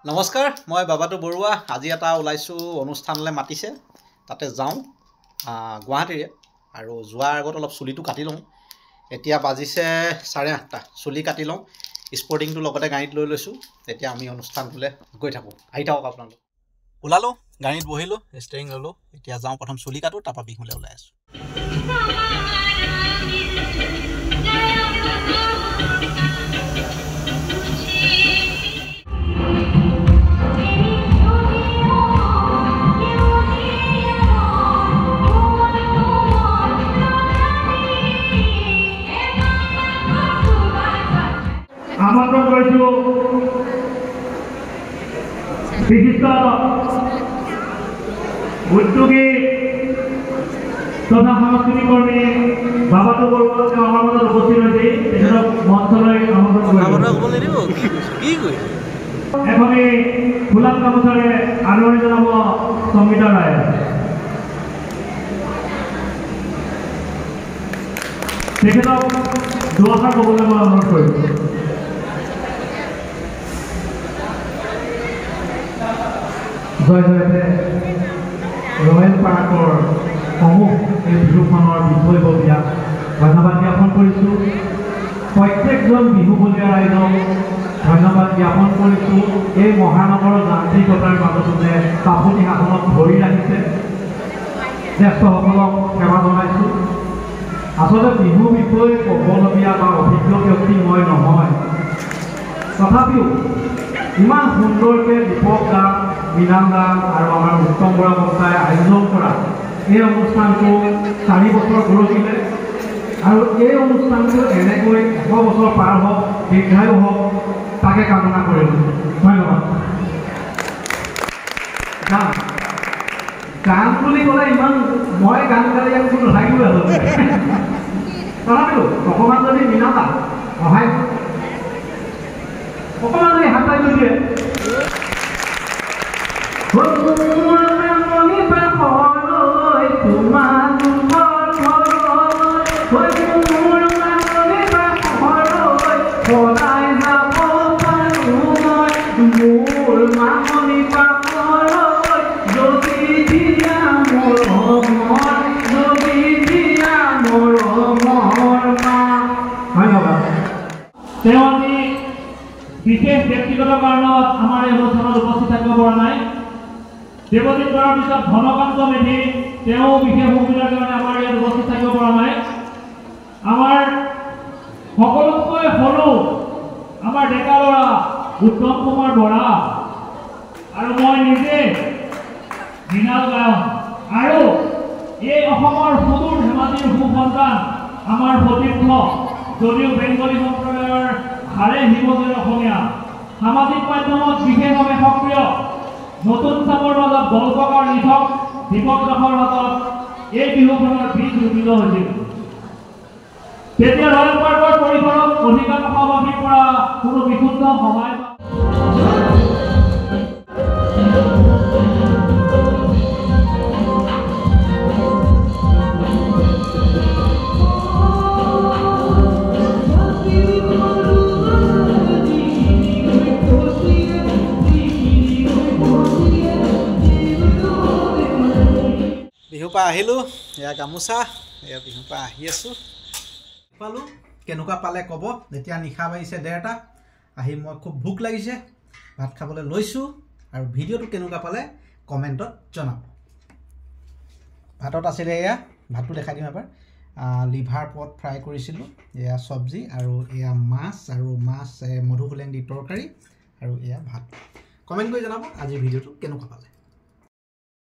নমস্কাৰ, মই বাবাটো বৰুৱা। আজি এটা ওলাইছোঁ, অনুষ্ঠানলৈ মাতিছে, তাতে যাওঁ গুৱাহাটীৰে। আৰু যোৱাৰ আগত অলপ চুলিটো কাটি লওঁ। এতিয়া বাজিছে 8:30। চুলি কাটি লওঁ, স্পৰ্টিংটো লগতে গাড়ীত লৈ লৈছোঁ। তেতিয়া আমি অনুষ্ঠানটোলৈ গৈ থাকোঁ। আহি থাকক আপোনালোক। ওলালোঁ, গাড়ীত বহিলোঁ, ষ্টেৰিং ল'লোঁ। এতিয়া যাওঁ, প্ৰথম চুলি কাটোঁ, তাৰপৰা বিহুলৈ ওলাই আছোঁ। আমন্ত্রণ করেছিল বিশিষ্ট উদ্যোগী তথা সাংস্কৃতিক কর্মী বাবাটো বড়ুয়া আমার মধ্যে উপস্থিত হয়েছে। তেখেতক মঞ্চলৈ এখনি ফুলাম গামোচাৰে আদৰণি জনাব সংগীতা ৰায়। তেখেতক দুআষাৰ ক'বলৈ মই অনুৰোধ কৰিছোঁ। জয় জয়তে ৰয়েল পাৰ্কৰ সমূহ এই বিহুখনৰ বিষয়ববীয়া ধন্যবাদ জ্ঞাপন কৰিছোঁ। প্ৰত্যেকজন বিহুবলীয়া ৰাইজক ধন্যবাদ জ্ঞাপন কৰিছোঁ। এই মহানগৰৰ যান্ত্ৰিকতাৰ মাজতো যে বাপুতি শাসনক ধৰি ৰাখিছে, জ্যেষ্ঠসকলক সেৱা জনাইছোঁ। আচলতে বিহু বিষয়ে ক'বলগীয়া বা অভিজ্ঞ ব্যক্তি মই নহয়, তথাপিও ইমান সুন্দৰকৈ দীপক দা, মীনাল দা আৰু আমাৰ উত্তম বৰা বক্তাই আয়োজন কৰা এই অনুষ্ঠানটো 4 বছৰ গঢ়িলে। আৰু এই অনুষ্ঠানটো এনেকৈ 100 বছৰ পাৰ হওক, দীৰ্ঘায়ু হওক, তাকে কামনা কৰিলোঁ। ধন্যবাদ। গান বুলি ক'লে ইমান মই গান গালে ইয়াত কোনো নাথাকিবই হ'ল। তথাপিও অকণমান যদি মীনাল সহায় অকণমান যদি হাত পাই দিয়ে বিশেষ ব্যক্তিগত কাৰণত আমাৰ এই অনুষ্ঠানত উপস্থিত থাকিব পৰা নাই। দেৱজিৎ বৰাৰ পিছত ধনকান্ত মেধি, তেওঁ বিশেষ অসুবিধাৰ কাৰণে আমাৰ ইয়াত উপস্থিত থাকিব পৰা নাই। আমাৰ সকলোতকৈ সৰু আমাৰ ডেকা ল'ৰা উত্তম কুমাৰ বৰা আৰু মই নিজে মীনাল গায়ক, আৰু এই অসমৰ সুদূৰ ধেমাজিৰ সুসন্তান আমাৰ সতীৰ্থ, যদিও বেংগলী সম্প্ৰদায়ৰ হাৰে হিমজেৰ অসমীয়া, সামাজিক মাধ্যমত বিশেষভাৱে সক্ৰিয়, নতুন চামৰ মাজত দলপকাৰ লিখক দীপক দাসৰ হাতত এই বিহুখনৰ বীজ ৰোপিত হৈছিল। তেতিয়া ৰয়েল পাৰ্কৰ পৰিসৰত অধিকাংশবাসীৰ পৰা কোনো বিশুদ্ধ সহায় বিহুৰ পৰা আহিলোঁ, এয়া গামোচা, এয়া বিহুৰ পৰা আহি আছোঁ। পালোঁ, কেনেকুৱা পালে ক'ব। এতিয়া নিশা বাজিছে 1:30, আহি মই খুব ভোক লাগিছে, ভাত খাবলৈ লৈছোঁ। আৰু ভিডিঅ'টো কেনেকুৱা পালে কমেণ্টত জনাব। ভাতত আছিলে এয়া, ভাতটো দেখাই দিম এবাৰ, লিভাৰ পট ফ্ৰাই কৰিছিলোঁ, এয়া চব্জি, আৰু এয়া মাছ, আৰু মাছ মধুসোলেং দি তৰকাৰী, আৰু এয়া ভাত। কমেণ্ট কৰি জনাব আজিৰ ভিডিঅ'টো কেনেকুৱা পালে।